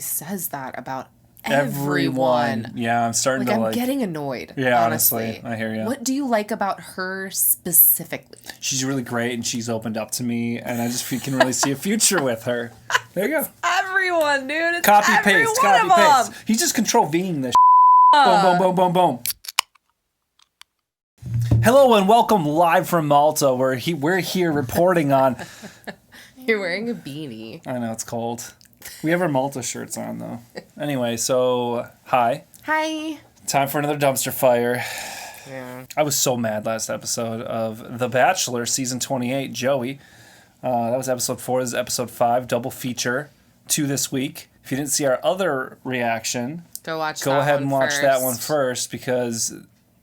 says that about everyone. Yeah, I'm starting to I'm getting annoyed. Yeah, honestly. I hear you. What do you like about her specifically? She's really great, and she's opened up to me, and I just can really see a future with her. There you go. Everyone, dude. It's Copy paste. He's just control Ving this. Boom, boom, boom, boom, boom. Hello and welcome live from Malta. We're here reporting on. You're wearing a beanie. I know it's cold. We have our Malta shirts on though. Anyway, so hi. Hi. Time for another dumpster fire. Yeah. I was so mad last episode of The Bachelor season 28. Joey. That was episode 4. This is episode 5. Double feature. 2 this week. If you didn't see our other reaction, go ahead and watch that one first because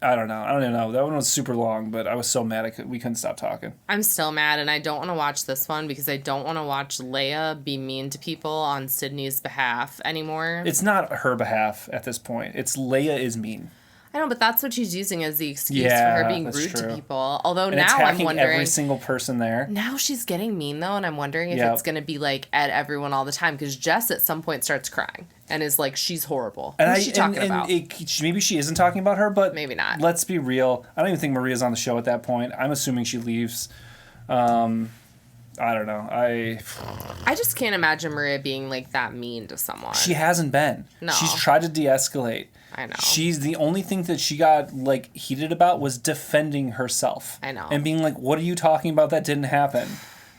I don't even know. That one was super long, but I was so mad we couldn't stop talking. I'm still mad, and I don't want to watch this one because I don't want to watch Leia be mean to people on Sydney's behalf anymore. It's not her behalf at this point. It's Leia is mean. I know, but that's what she's using as the excuse for her being rude to people. Although now I'm wondering, every single person there. Now she's getting mean though, and I'm wondering if it's going to be like at everyone all the time because Jess at some point starts crying and is like, "She's horrible." Who's she talking about? Maybe she isn't talking about her, but maybe not. Let's be real. I don't even think Maria's on the show at that point. I'm assuming she leaves. I don't know. I just can't imagine Maria being like that mean to someone. She hasn't been. No. She's tried to de-escalate. I know. She's the only thing that she got like heated about was defending herself. I know. And being like, "What are you talking about? That didn't happen."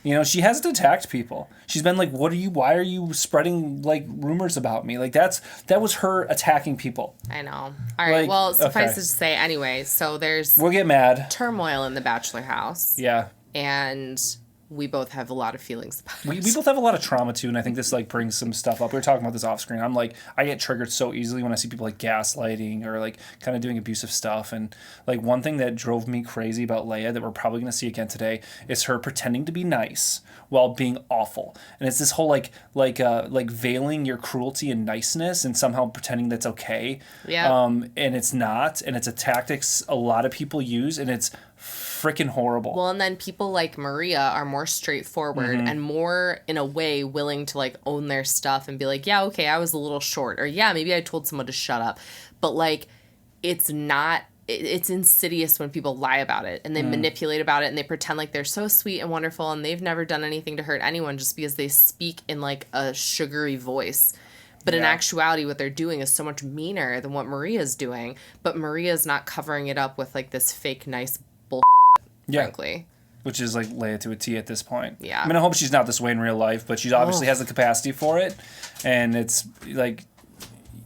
You know, she hasn't attacked people. She's been like, why are you spreading like rumors about me? Like that was her attacking people. I know. All right. Like, well, suffice it to say anyway, so we'll get mad. Turmoil in the Bachelor house. Yeah. And we both have a lot of feelings about it. We both have a lot of trauma too, and I think this like brings some stuff up. We were talking about this off screen. I'm like, I get triggered so easily when I see people like gaslighting or like kind of doing abusive stuff. And like one thing that drove me crazy about Leia that we're probably gonna see again today is her pretending to be nice while being awful. And it's this whole like veiling your cruelty and niceness and somehow pretending that's okay. Yeah. And it's not, and it's a tactics a lot of people use, and it's freaking horrible. Well, and then people like Maria are more straightforward and more, in a way, willing to like own their stuff and be like, yeah, okay, I was a little short, or yeah, maybe I told someone to shut up. But like, it's insidious when people lie about it and they manipulate about it and they pretend like they're so sweet and wonderful and they've never done anything to hurt anyone just because they speak in like a sugary voice. But in actuality, what they're doing is so much meaner than what Maria's doing. But Maria's not covering it up with like this fake nice bullshit. Yeah. Frankly. Which is like Leia to a T at this point. Yeah. I mean, I hope she's not this way in real life, but she obviously has the capacity for it. And it's like,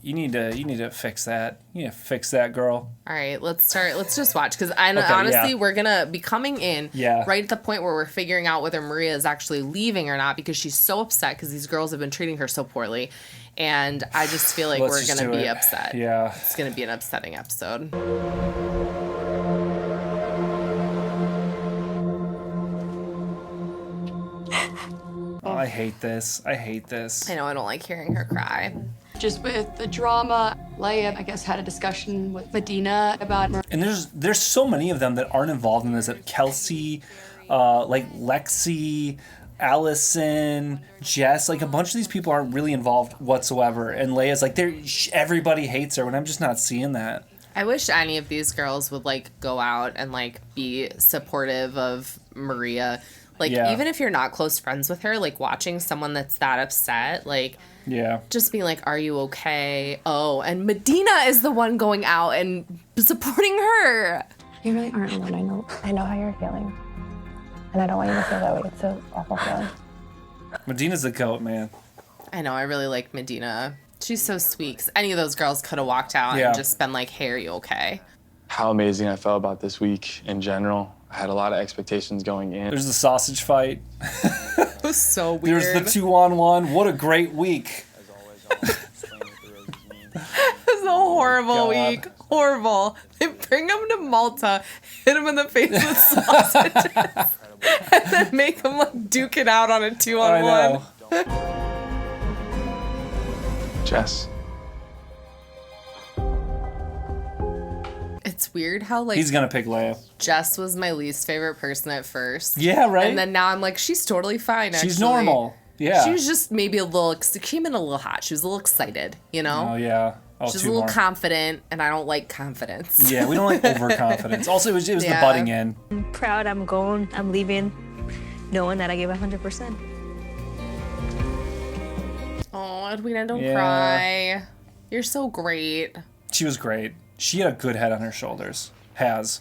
you need to fix that. You need to fix that, girl. All right, let's just watch. Because honestly, we're going to be coming in right at the point where we're figuring out whether Maria is actually leaving or not because she's so upset because these girls have been treating her so poorly. And I just feel like we're going to be upset. Yeah. It's going to be an upsetting episode. Oh, I hate this. I know, I don't like hearing her cry. Just with the drama, Leia, I guess, had a discussion with Medina about... And there's so many of them that aren't involved in this. Kelsey, like Lexi, Allison, Jess, like a bunch of these people aren't really involved whatsoever. And Leia's like, everybody hates her, and I'm just not seeing that. I wish any of these girls would like go out and like be supportive of Maria. Like, even if you're not close friends with her, like, watching someone that's that upset, like, just being like, are you okay? Oh, and Medina is the one going out and supporting her. You really aren't alone. I know how you're feeling. And I don't want you to feel that way. It's an awful feeling. Medina's the goat, man. I know. I really like Medina. She's so sweet. 'Cause any of those girls could have walked out and just been like, hey, are you okay? How amazing I felt about this week in general. I had a lot of expectations going in. There's the sausage fight. It was so weird. There's the 2-on-1. What a great week. It was a horrible week. Horrible. They bring him to Malta, hit him in the face with sausages, and then make him like duke it out on a 2-on-1. I know. Jess. It's weird how like he's gonna pick Leia. Jess was my least favorite person at first. Yeah, right. And then now I'm like, she's totally fine. Actually. She's normal. Yeah. She was just maybe a little, she came in a little hot. She was a little excited, you know? Oh, yeah. Oh, She's a little confident, and I don't like confidence. Yeah, we don't like overconfidence. Also, it was the butting in. I'm proud, I'm leaving, knowing that I gave 100%. Oh, Edwina, don't cry. You're so great. She was great. She had a good head on her shoulders. Has.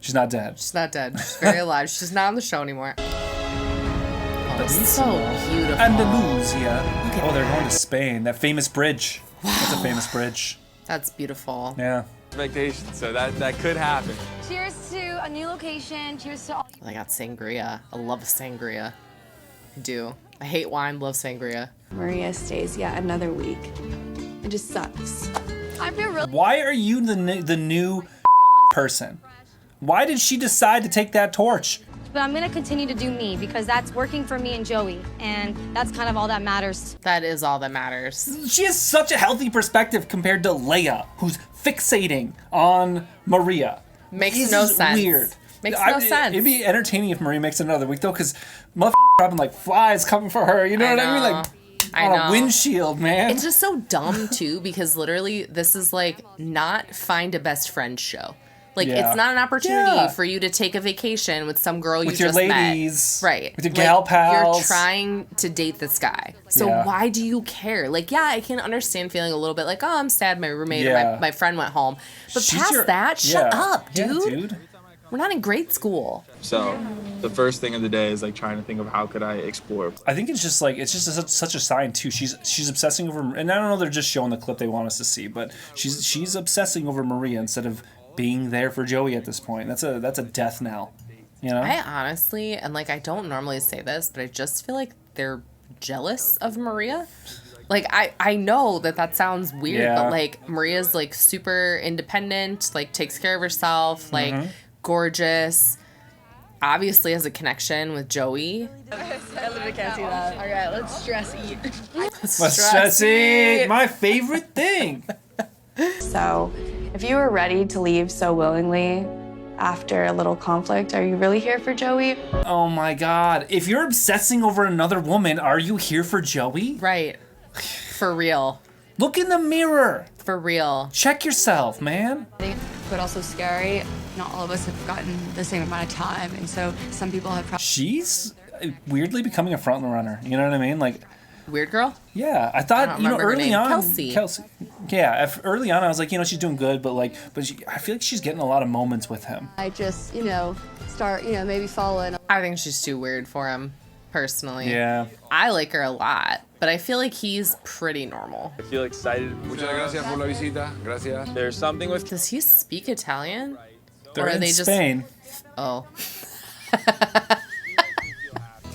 She's not dead. She's not dead. She's very alive. She's not on the show anymore. Oh, so beautiful. Andalusia. Oh, they're going to Spain. That famous bridge. Wow. That's a famous bridge. That's beautiful. Yeah. Expectations, so that could happen. Cheers to a new location. Cheers to all. I got sangria. I love sangria. I do. I hate wine, love sangria. Maria stays another week. It just sucks. I feel really. Why are you the new person? Why did she decide to take that torch? But I'm gonna continue to do me because that's working for me and Joey, and that's kind of all that matters. That is all that matters. She has such a healthy perspective compared to Leia, who's fixating on Maria. Makes no sense. Weird. Makes no sense. It'd be entertaining if Maria makes it another week though, because motherfucker dropping like flies coming for her. You know what I mean? Like on a windshield, man. It's just so dumb too, because literally this is like not find a best friend show. Like, it's not an opportunity for you to take a vacation with some girl you just met. With your ladies. Right. With your gal pals. You're trying to date this guy. So why do you care? Like, yeah, I can understand feeling a little bit like, oh, I'm sad my roommate or my friend went home. But past that, shut up, dude. Yeah, dude. We're not in grade school. So the first thing of the day is like trying to think of how could I explore. I think it's just such a sign too. She's obsessing over, and I don't know, they're just showing the clip they want us to see, but she's obsessing over Maria instead of being there for Joey at this point. That's a death knell, you know? I honestly, and like I don't normally say this, but I just feel like they're jealous of Maria. Like I know that sounds weird, but like Maria's like super independent, like takes care of herself, like gorgeous, obviously has a connection with Joey. I literally can't see that. All right, let's stress eat. Let's stress eat. My favorite thing. So, if you were ready to leave so willingly after a little conflict, are you really here for Joey? Oh my God. If you're obsessing over another woman, are you here for Joey? Right. For real. Look in the mirror. For real. Check yourself, man. But also scary. Not all of us have gotten the same amount of time, and so some people have probably. She's weirdly becoming a front runner. You know what I mean? Like, weird girl? yeah, I thought, early on. Kelsey. Yeah, early on I was like, she's doing good, but I feel like she's getting a lot of moments with him. I just, start, maybe following. I think she's too weird for him, personally. Yeah. I like her a lot, but I feel like he's pretty normal. I feel excited. Muchas gracias por la visita. Gracias. There's something with. Does he speak Italian? They're or are in they Spain. Oh.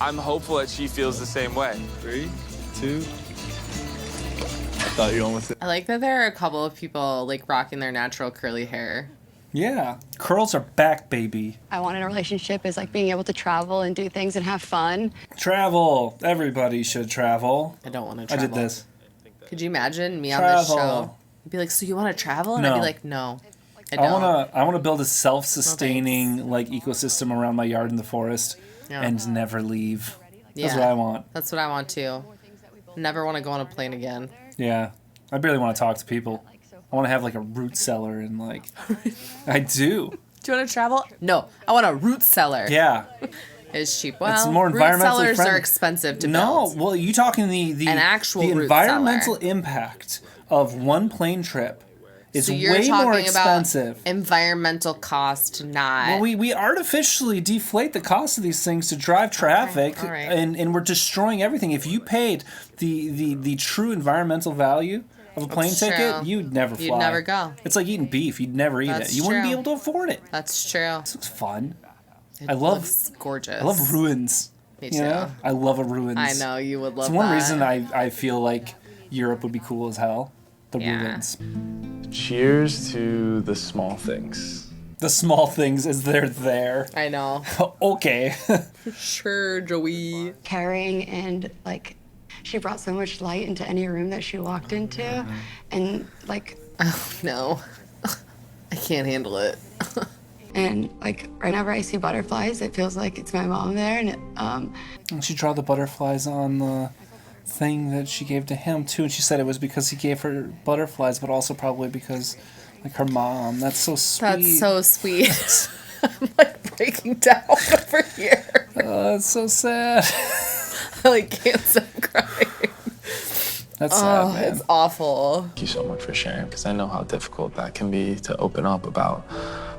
I'm hopeful that she feels the same way. 3, 2. I thought you almost. I like that there are a couple of people like rocking their natural curly hair. Yeah. Curls are back, baby. I want in a relationship is like being able to travel and do things and have fun. Travel. Everybody should travel. I don't want to I travel. did this. Could you imagine me on this show? Travel. I'd be like, so you want to travel? And No. I'd be like, no. I don't. I wanna build a self-sustaining ecosystem around my yard in the forest and never leave. That's what I want. That's what I want too. Never want to go on a plane again. Yeah. I barely want to talk to people. I want to have like a root cellar and like I do. Do you want to travel? No, I want a root cellar. Yeah. It's cheap. Well, It's more root environmentally cellars friendly. are expensive to No, build. well, you talking the An actual the root environmental cellar. impact of one plane trip is So you're way talking more expensive. about environmental cost, not. Well, we artificially deflate the cost of these things to drive traffic, all right. and we're destroying everything. If you paid the true environmental value of a plane That's ticket, true. you'd never fly. You'd never go. It's like eating beef. You'd never eat That's it. You wouldn't be true. able to afford it. That's true. This looks fun. It I love- looks gorgeous. I love ruins. Me You too. know? I love a ruins. I know you would love It's one that. reason I feel like Europe would be cool as hell. The Yeah. ruins. Cheers to the small things. The small things as they're there. I know. Okay. Sure, Joey. Caring and like, she brought so much light into any room that she walked into, and like. Oh no, I can't handle it. And like whenever I see butterflies, it feels like it's my mom there. And she drew the butterflies on the thing that she gave to him too. And she said it was because he gave her butterflies, but also probably because like her mom. That's so sweet. That's so sweet. I'm like breaking down over here. That's so sad. I like can't stop crying. That's sad, man. It's awful. Thank you so much for sharing, because I know how difficult that can be to open up about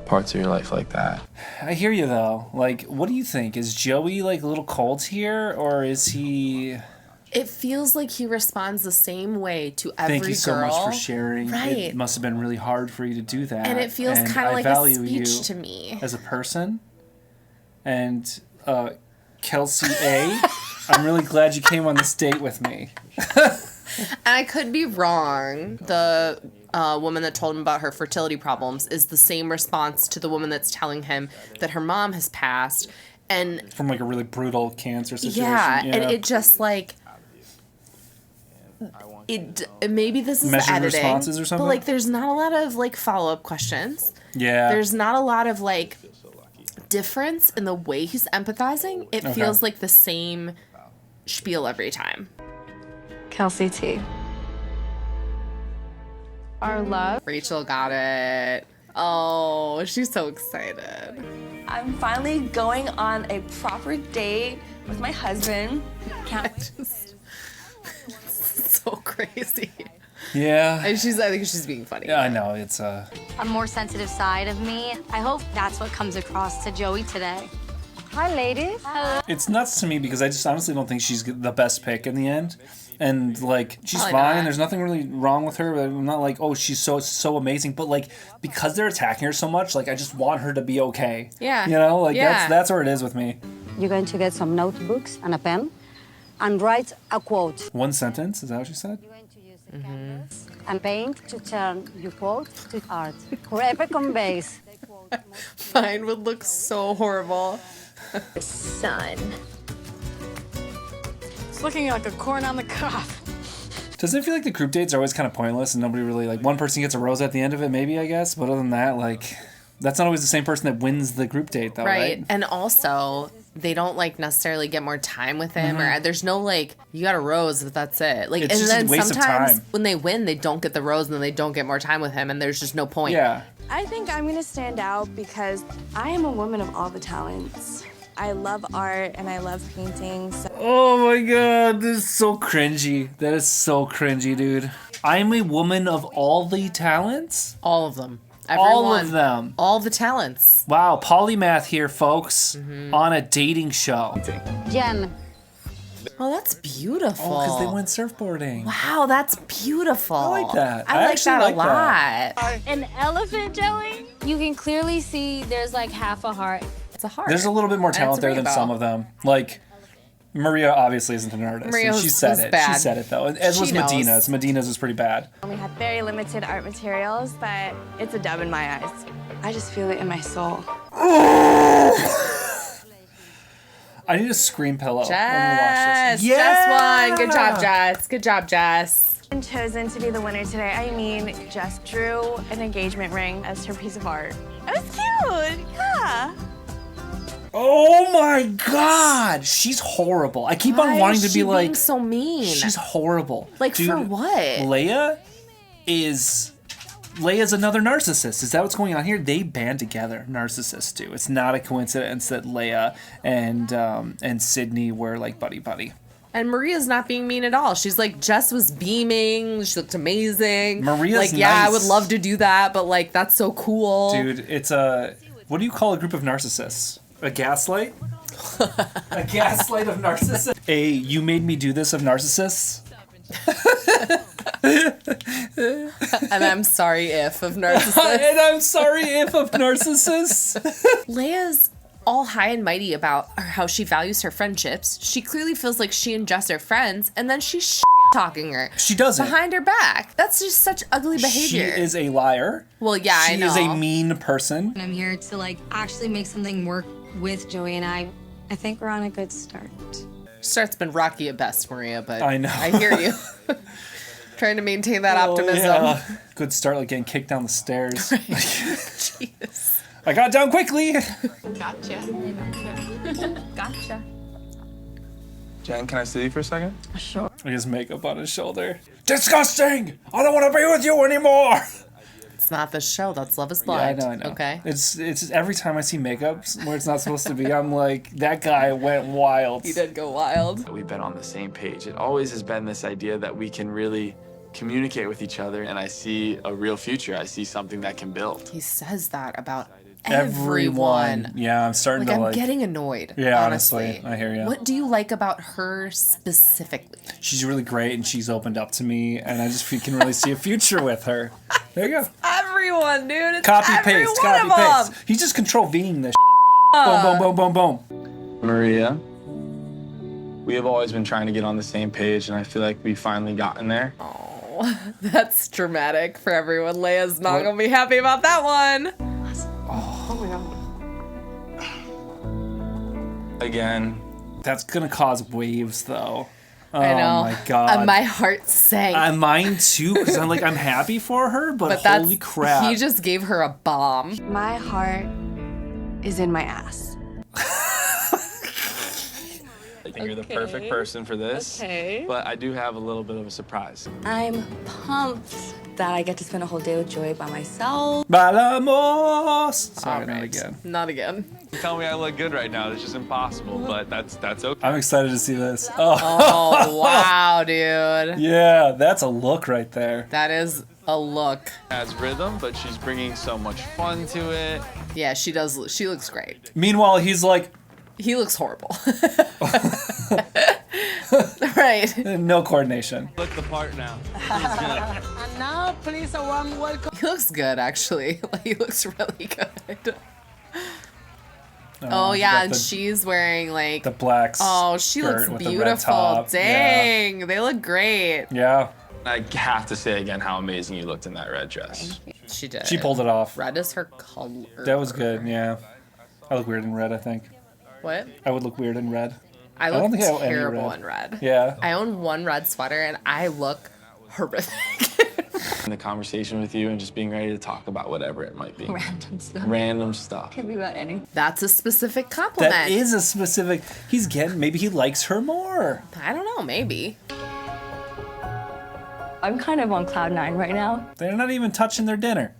parts of your life like that. I hear you though. Like, what do you think? Is Joey like a little cold here, or is he? It feels like he responds the same way to every girl. Thank you so much for sharing. Right. It must have been really hard for you to do that. And it feels kind of like a speech to me. As a person. And Kelsey A., I'm really glad you came on this date with me. And I could be wrong. The woman that told him about her fertility problems is the same response to the woman that's telling him that her mom has passed. And from like a really brutal cancer situation. Yeah, and it just like... maybe this is measured editing, responses or something, but like there's not a lot of like follow-up questions. Yeah, there's not a lot of like difference in the way he's empathizing. It feels like the same spiel every time. Kelsey T. Our love. Rachel got it. Oh, she's so excited. I'm finally going on a proper date with my husband. Can't wait. So crazy. Yeah. And I think she's being funny. Yeah, I know. It's a more sensitive side of me. I hope that's what comes across to Joey today. Hi, ladies. Hello. It's nuts to me because I just honestly don't think she's the best pick in the end. And like she's Probably fine. not. There's nothing really wrong with her. I'm not like, oh, she's so amazing. But like because they're attacking her so much, like I just want her to be okay. Yeah. You know, like that's where it is with me. You're going to get some notebooks and a pen and write a quote. One sentence, is that what you said? You're going to use the canvas and paint to turn your quote to art. Whoever conveys the quote. Mine would look so horrible. Son. It's looking like a corn on the cob. Doesn't it feel like the group dates are always kind of pointless and nobody really, like, one person gets a rose at the end of it, maybe, I guess? But other than that, like, that's not always the same person that wins the group date, though, right? And also, they don't, like, necessarily get more time with him, or there's no, like, you got a rose, but that's it. Like, It's and just a then waste of sometimes time. when they win, they don't get the rose, and then they don't get more time with him, and there's just no point. Yeah. I think I'm gonna stand out because I am a woman of all the talents. I love art and I love painting. So. Oh my god, this is so cringy. That is so cringy, dude. I'm a woman of all the talents? All of them. All of them. All the talents. Wow, polymath here, folks, on a dating show. Jen. Oh, that's beautiful. Oh, because they went surfboarding. Wow, that's beautiful. I like that. I like actually that like a lot. that. An elephant, Joey? You can clearly see there's like half a heart. It's a heart. There's a little bit more And talent it's a there than rainbow. some of them. Like, Maria obviously isn't an artist. Maria And she was said it. bad. She said it, though. As was She knows. Medina's. Medina's was pretty bad. We have very limited art materials, but it's a dub in my eyes. I just feel it in my soul. I need a scream pillow. Jess. when we watch this. Jess won. Good job, Jess. Good job, Jess. And chosen to be the winner today. I mean, Jess drew an engagement ring as her piece of art. It was cute. Yeah. Oh my god! She's horrible. I keep on Why wanting is to she be like, being so mean? she's horrible. Like, Dude, for what? Leia's another narcissist. Is that what's going on here? They band together. Narcissists do. It's not a coincidence that Leia and Sydney were like buddy. And Maria's not being mean at all. She's like, Jess was beaming. She looked amazing. Maria's like, yeah, I nice. would love to do that, but like, that's so cool. Dude, it's what do you call a group of narcissists? A gaslight? A gaslight of narcissists? A you made me do this of narcissists? And I'm sorry if of narcissists. And I'm sorry if of narcissists. Leia's all high and mighty about how she values her friendships. She clearly feels like she and Jess are friends, and then she's talking her. She doesn't. Behind her back. That's just such ugly behavior. She is a liar. Well, yeah, I know. She is a mean person. I'm here to like actually make something work with Joey and I think we're on a good start. Start's been rocky at best, Maria, but I know. I hear you. Trying to maintain that optimism. Yeah. Good start, like getting kicked down the stairs. Jeez. I got down quickly. Gotcha. Gotcha. Jen, can I see you for a second? Sure. His makeup on his shoulder. Disgusting! I don't want to be with you anymore. It's not the show. That's Love Is Blind. Yeah, I know. Okay. It's every time I see makeups where it's not supposed to be, I'm like, that guy went wild. He did go wild. We've been on the same page. It always has been this idea that we can really communicate with each other, and I see a real future. I see something that can build. He says that about everyone. Yeah, I'm starting to I'm like. getting annoyed. Yeah, honestly. I hear you. What do you like about her specifically? She's really great, and she's opened up to me, and I just can really see a future with her. There you go. Everyone, dude. It's Copy every paste. one Copy of paste. He's just control Ving this. Boom, boom, boom, boom, boom. Maria, we have always been trying to get on the same page, and I feel like we've finally gotten there. Oh, that's dramatic for everyone. Leia's not gonna be happy about that one. Oh my god. Again. That's gonna cause waves, though. Oh I know. my god. My heart sank. Mine too, because I'm happy for her, but holy crap. He just gave her a bomb. My heart is in my ass. I think you're the perfect person for this. Okay. But I do have a little bit of a surprise. I'm pumped that I get to spend a whole day with Joey by myself. Balamos. Sorry, All right. not again. Not again. You tell me I look good right now. It's just impossible, but that's okay. I'm excited to see this. Oh, wow, dude. Yeah, that's a look right there. That is a look. Has rhythm, but she's bringing so much fun to it. Yeah, she does. She looks great. Meanwhile, he's like, he looks horrible. Right. No coordination. Look the part now. And now, please, a warm welcome. He looks good, actually. He looks really good. Oh yeah, and she's wearing like the black. Oh, she looks beautiful. Dang, they look great. Yeah. I have to say again how amazing you looked in that red dress. She did. She pulled it off. Red is her color. That was good. Yeah. I look weird in red, I think. What? I would look weird in red. I don't look think I own any terrible red. in red. Yeah. I own one red sweater and I look horrific. In the conversation with you and just being ready to talk about whatever it might be. Random stuff. Random stuff. Could be about anything. That's a specific compliment. That is a specific. Maybe he likes her more. I don't know, maybe. I'm kind of on cloud 9 right now. They're not even touching their dinner.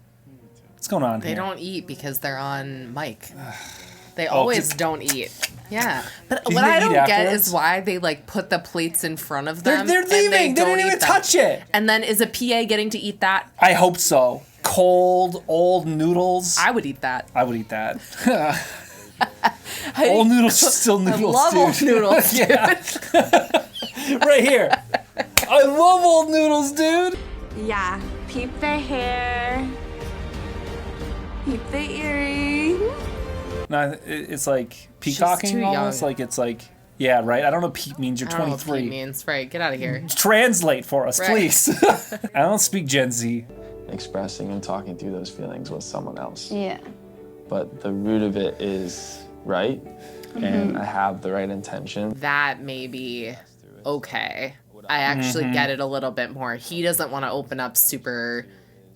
What's going on They here? don't eat because they're on mic. They always don't eat. Yeah. But what they I eat don't get afterwards? is why they like put the plates in front of them. They're and leaving. They don't didn't even eat them. touch it. And then is a PA getting to eat that? I hope so. Cold, old noodles. I would eat that. I would eat that. Old noodles are still noodles, I love dude. old noodles, dude. Yeah. Right here. I love old noodles, dude. Yeah, peep the hair. Peep the earring. No, it's like peacocking too almost. young. Like it's like, yeah, right. I don't know. Peep means you're I don't know what 23. peep means. Right, get out of here. Translate for us, Right. please. I don't speak Gen Z. Expressing and talking through those feelings with someone else. Yeah. But the root of it is right, and I have the right intention. That may be okay. I actually get it a little bit more. He doesn't want to open up super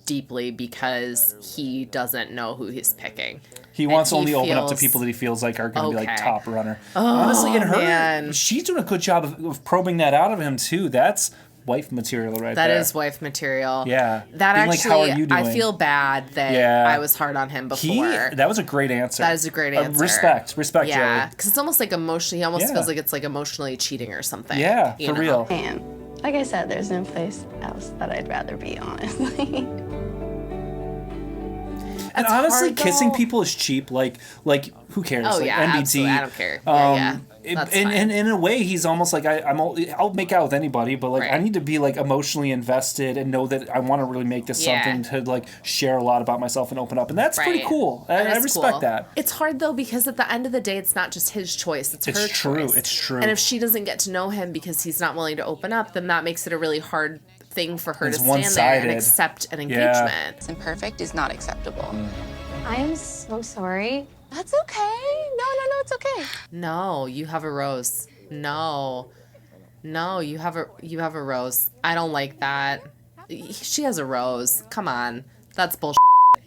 deeply because he doesn't know who he's picking. He wants to he only open up to feels- people that he feels like are going to be like Okay. top runner. Oh, Honestly, and her, man. she's doing a good job of probing that out of him too. That's wife material right That there. is wife material. Yeah. That Being like, actually, how are you doing? I feel bad that Yeah. I was hard on him before. That was a great answer. That is a great answer. Respect, Yeah, Joey. because it's almost like emotionally. He almost Yeah. feels like it's like emotionally cheating or something. Yeah, you for know? real. And like I said, there's no place else that I'd rather be, honestly. And It's honestly, hard, kissing though. people is cheap. Like who cares? Oh like, yeah, NBT. absolutely. I don't care. Yeah. That's and fine. in a way, he's almost like I'll make out with anybody, but like I Right. need to be like emotionally invested and know that I want to really make this Yeah. something to like share a lot about myself and open up, and that's pretty Right. cool. That I is respect cool. that. It's hard though because at the end of the day, it's not just his choice; it's her true. choice. It's true. And if she doesn't get to know him because he's not willing to open up, then that makes it a really hard thing for her It's to stand there one-sided. and accept an Yeah. engagement. Imperfect is not acceptable. I am so sorry. That's okay. No, it's okay. No, you have a rose. No, you have a rose. I don't like that. She has a rose. Come on, that's bullshit.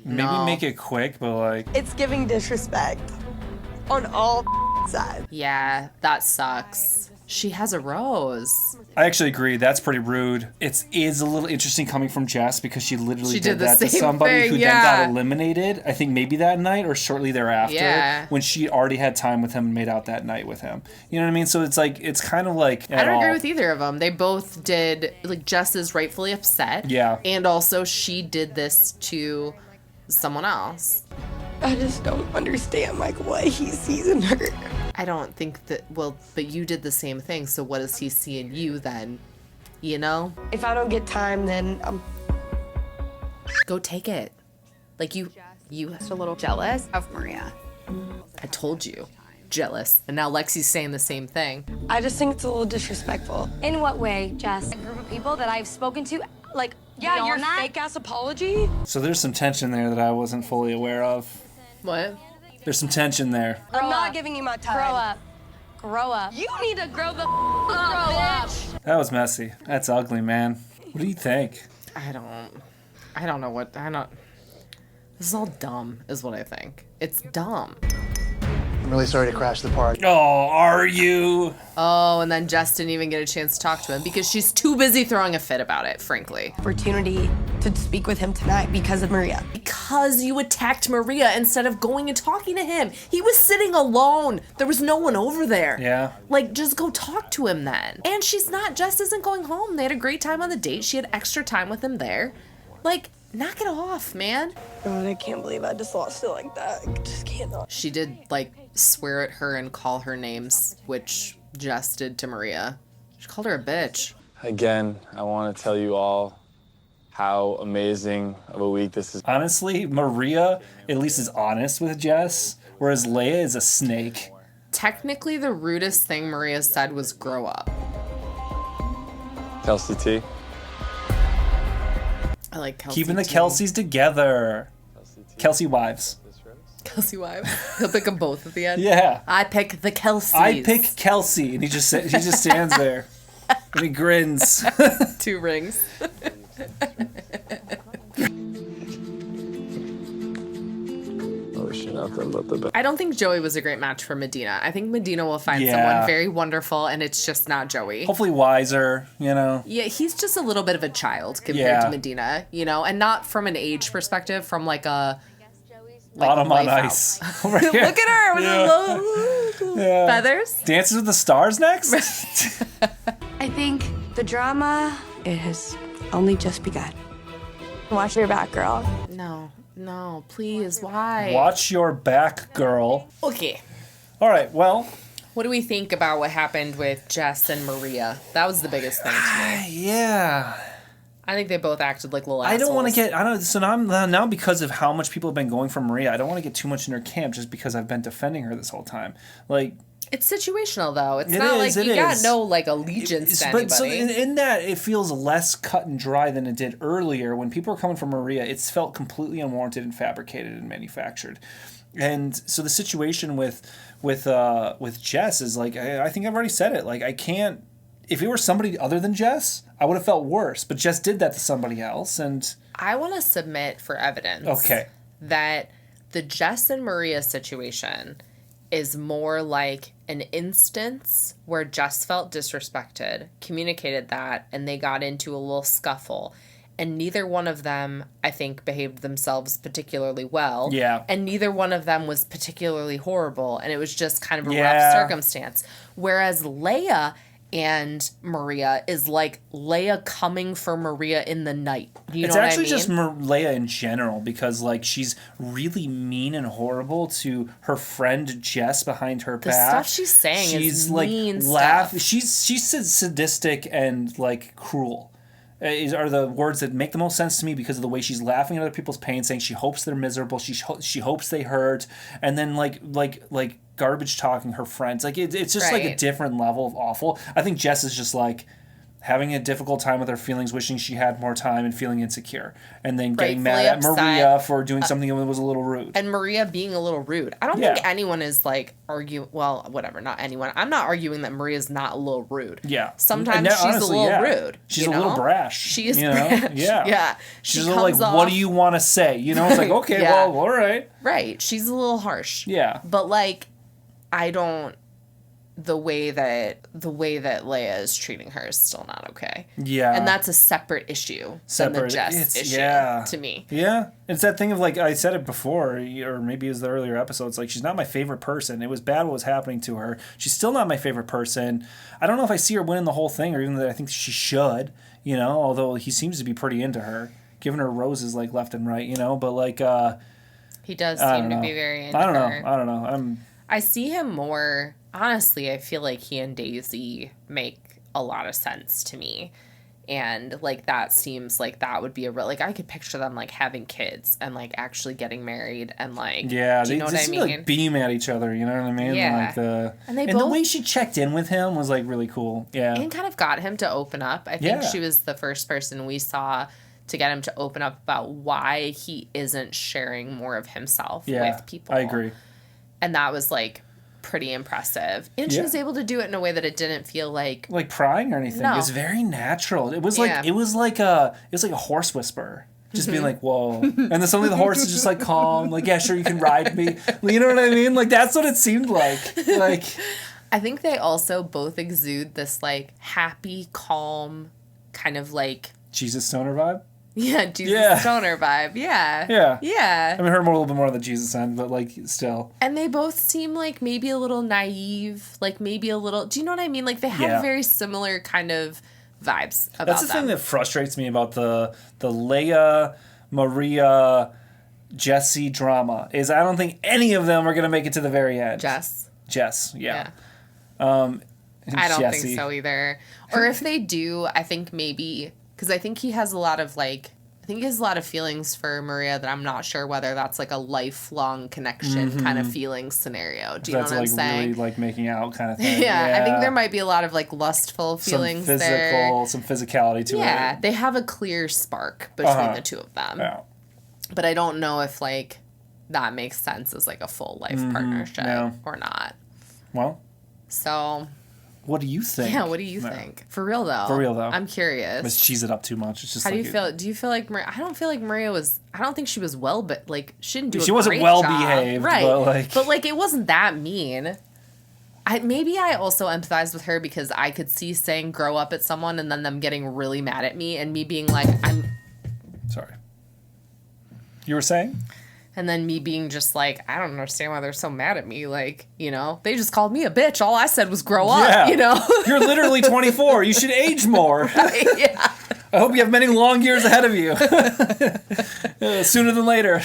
Maybe make it quick, but like... It's giving disrespect on all sides. Yeah, that sucks. She has a rose. I actually agree. That's pretty rude. It is a little interesting coming from Jess because she literally did that to somebody who then got eliminated. I think maybe that night or shortly thereafter when she already had time with him and made out that night with him. You know what I mean? So it's like, it's kind of like... I don't agree with either of them. They both did, like, Jess is rightfully upset. Yeah. And also she did this to someone else. I just don't understand, like, what he sees in her. I don't think that, well, but you did the same thing, so what does he see in you then? You know? If I don't get time, then go take it. Like, you just a little jealous of Maria. I told you. Jealous. And now Lexi's saying the same thing. I just think it's a little disrespectful. In what way, Jess? A group of people that I've spoken to, like, yeah, your fake-ass apology? So there's some tension there that I wasn't fully aware of. What? There's some tension there. I'm not giving you my time. Grow up. Grow up. You need to grow the up, bitch. That was messy. That's ugly, man. What do you think? I don't know what, this is all dumb, is what I think. It's dumb. I'm really sorry to crash the party. Oh, are you? Oh, and then Jess didn't even get a chance to talk to him because she's too busy throwing a fit about it, frankly. Opportunity to speak with him tonight because of Maria. Because you attacked Maria instead of going and talking to him. He was sitting alone. There was no one over there. Yeah. Like, just go talk to him then. And Jess isn't going home. They had a great time on the date. She had extra time with him there. Like, knock it off, man. God, I can't believe I just lost it like that. I just cannot. She did, like, swear at her and call her names, which Jess did to Maria. She called her a bitch. Again, I want to tell you all how amazing of a week this is. Honestly, Maria at least is honest with Jess, whereas Leia is a snake. Technically, the rudest thing Maria said was grow up. Kelsey T. I like Kelsey Keeping the too. Kelseys together. Kelsey wives. Kelsey wives. He'll pick them both at the end. Yeah. I pick the Kelseys. I pick Kelsey, and he just stands there and he grins. 2 rings. I don't think Joey was a great match for Medina. I think Medina will find someone very wonderful, and it's just not Joey. Hopefully wiser, you know? Yeah, he's just a little bit of a child compared to Medina, you know? And not from an age perspective, from like a... Like Autumn on Ice. Look at her with the little feathers. Dances with the Stars next? I think the drama, it has only just begun. Watch your back, girl. No, please, why? Watch your back, girl. Okay. All right, well. What do we think about what happened with Jess and Maria? That was the biggest thing to me. Yeah. I think they both acted like little assholes. I don't want to get, so now because of how much people have been going for Maria, I don't want to get too much in her camp just because I've been defending her this whole time. Like, it's situational though. It's not like you got no like allegiance to anybody. But so in that, it feels less cut and dry than it did earlier. When people were coming for Maria, it's felt completely unwarranted and fabricated and manufactured. And so the situation with Jess is like, I think I've already said it. Like, I can't. If it were somebody other than Jess, I would have felt worse. But Jess did that to somebody else, and I want to submit for evidence. Okay. That the Jess and Maria situation is more like an instance where Jess felt disrespected, communicated that, and they got into a little scuffle. And neither one of them, I think, behaved themselves particularly well. Yeah. And neither one of them was particularly horrible. And it was just kind of a rough circumstance. Whereas Leia and Maria is like Leia coming for Maria in the night. You know what I mean? It's actually just Leia in general because like she's really mean and horrible to her friend Jess behind her back. The stuff she's saying is mean stuff. She's sadistic and like cruel. Are the words that make the most sense to me because of the way she's laughing at other people's pain, saying she hopes they're miserable, she hopes they hurt, and then like garbage talking her friends. Like it's just like a different level of awful. I think Jess is just like, having a difficult time with her feelings, wishing she had more time and feeling insecure, and then getting Rightfully mad at upset. Maria for doing something that was a little rude. And Maria being a little rude. I don't Yeah. think anyone is like well, whatever, not anyone. I'm not arguing that Maria's not a little rude. Yeah. Sometimes she's honestly, a little yeah. rude. She's you a little know? brash. She is you know? brash. Yeah. Yeah. She's She a little like, comes what off- do you want to say? You know, it's like, okay, Yeah. well, all right. Right. She's a little harsh. Yeah. But like, I don't. The way that Leia is treating her is still not okay. Yeah. And that's a separate issue than the Jess issue to me. Yeah. It's that thing of like, I said it before, or maybe it was the earlier episodes, like, she's not my favorite person. It was bad what was happening to her. She's still not my favorite person. I don't know if I see her winning the whole thing, or even that I think she should, you know, although he seems to be pretty into her, giving her roses like left and right, you know, but like, He does I seem don't to know. be very into I don't her. know. I don't know. I see him more, honestly, I feel like he and Daisy make a lot of sense to me. And, like, that seems like that would be a real, like, I could picture them, like, having kids and, like, actually getting married and, like, Yeah, do you know what I seem mean? to, like, beam at each other, you know what I mean? Yeah. Like And they the both- way she checked in with him was, like, really cool. Yeah. And kind of got him to open up. I think Yeah. she was the first person we saw to get him to open up about why he isn't sharing more of himself with people. I agree. And that was, like, pretty impressive. And she Yeah. was able to do it in a way that it didn't feel like Prying or anything. No. It was very natural. It was like Yeah. it was like a horse whisperer. Just being like, whoa. And then suddenly the horse is just like calm, like, yeah, sure, you can ride me. You know what I mean? Like, that's what it seemed like. Like, I think they also both exude this, like, happy, calm, kind of like, Jesus Stoner vibe. yeah, Jesus Yeah. Stoner vibe. Yeah. Yeah. Yeah. I mean, her more a little bit more on the Jesus end, but like still. And they both seem like maybe a little naive, like maybe a little, do you know what I mean? Like, they have Yeah. very similar kind of vibes about That's the them. thing that frustrates me about the Leia, Maria, Jesse drama is I don't think any of them are gonna make it to the very end. Jess, yeah. I don't Jesse. think so either. Or if they do, I think maybe, because I think he has a lot of, like, I think he has a lot of feelings for Maria that I'm not sure whether that's, like, a lifelong connection kind of feeling scenario. Do you know That's what I'm like saying? really like making out kind of thing. Yeah, I think there might be a lot of, like, lustful feelings some there. some physicality to it. Yeah, they have a clear spark between Uh-huh. the two of them. Yeah. But I don't know if, like, that makes sense as, like, a full life partnership yeah. or not. Well, So, what do you think? yeah, what do you No. think? For real, though. For real, though. I'm curious. Let's cheese it up too much. It's just How do like you feel? Do you feel like Maria? I don't feel like Maria was. I don't think she was well, but like she didn't do. She a wasn't great well job. behaved, right? but, like- it wasn't that mean. Maybe I also empathize with her because I could see saying "grow up" at someone and then them getting really mad at me and me being like I'm. Sorry. You were saying? And then me being just like, I don't understand why they're so mad at me. Like, you know, they just called me a bitch. All I said was grow up, you know? You're literally 24. You should age more. Right, yeah. I hope you have many long years ahead of you. Sooner than later.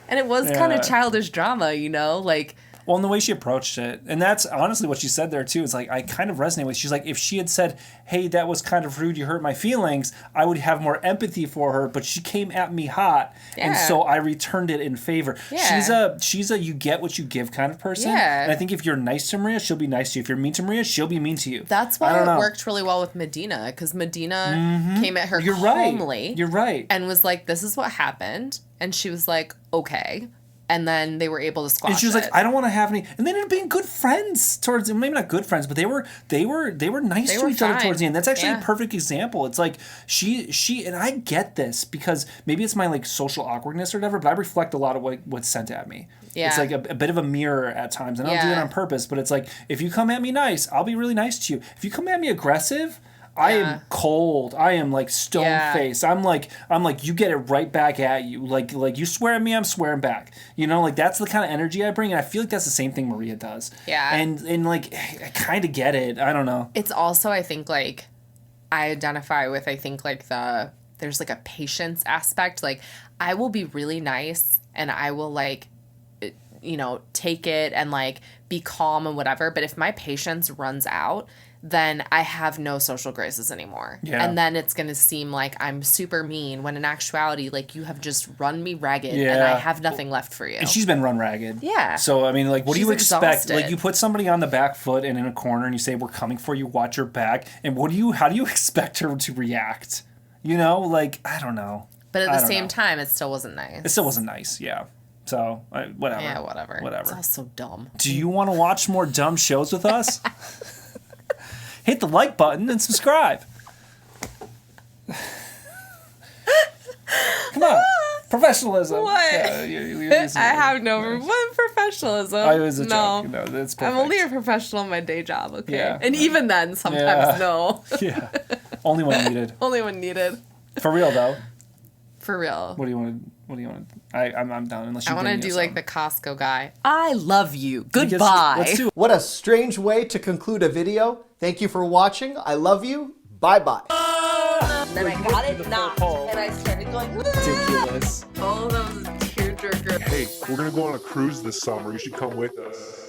And it was kind of childish drama, you know? Like, well, and the way she approached it, and that's honestly what she said there too. It's like I kind of resonate with. She's like, if she had said, "Hey, that was kind of rude. You hurt my feelings," I would have more empathy for her. But she came at me hot, and Yeah. so I returned it in favor. Yeah. She's a you get what you give kind of person. Yeah. And I think if you're nice to Maria, she'll be nice to you. If you're mean to Maria, she'll be mean to you. that's why it worked really well with Medina, because Medina came at her calmly. You're right. And was like, this is what happened. And she was like, okay. And then they were able to squash it. And she was like, I don't want to have any. And they ended up being good friends towards. Maybe not good friends, but they were nice to each other towards the end. That's actually a perfect example. It's like she and I get this because maybe it's my like social awkwardness or whatever, but I reflect a lot of what's sent at me. Yeah. It's like a bit of a mirror at times, and I don't do it on purpose. But it's like if you come at me nice, I'll be really nice to you. If you come at me aggressive, I am cold. I am like stone faced. I'm like you get it right back at you. Like you swear at me, I'm swearing back. You know, like that's the kind of energy I bring, and I feel like that's the same thing Maria does. Yeah. And like I kind of get it. I don't know. It's also, I think, like, I identify with, I think, like, there's like a patience aspect. Like, I will be really nice and I will, like, you know, take it and like be calm and whatever. But if my patience runs out, then I have no social graces anymore. Yeah. And then it's going to seem like I'm super mean when in actuality, like, you have just run me ragged and I have nothing left for you. And she's been run ragged. Yeah. So, I mean, like, what do you expect? Exhausted. Like, you put somebody on the back foot and in a corner and you say, we're coming for you, watch your back. And how do you expect her to react? You know, like, I don't know. But at the same time, it still wasn't nice. It still wasn't nice, yeah. So, whatever. Yeah, whatever. Whatever. It's all so dumb. Do you want to watch more dumb shows with us? Hit the like button and subscribe. Come on. Professionalism. What? Yeah, I have no professionalism. I was a no. joke. No, that's perfect. I'm only a professional in my day job, okay? Yeah. And even then, sometimes no. Yeah. Only when needed. Only when needed. For real, though. For real. What do you want to... I'm down. Unless you I want to bring me do a like song. the Costco guy. I love you. Goodbye. Let's do it. What a strange way to conclude a video. Thank you for watching. I love you. Bye-bye. And then I got it knocked, and I started going, ridiculous. Oh, that was a tearjerker. Hey, we're going to go on a cruise this summer. You should come with us.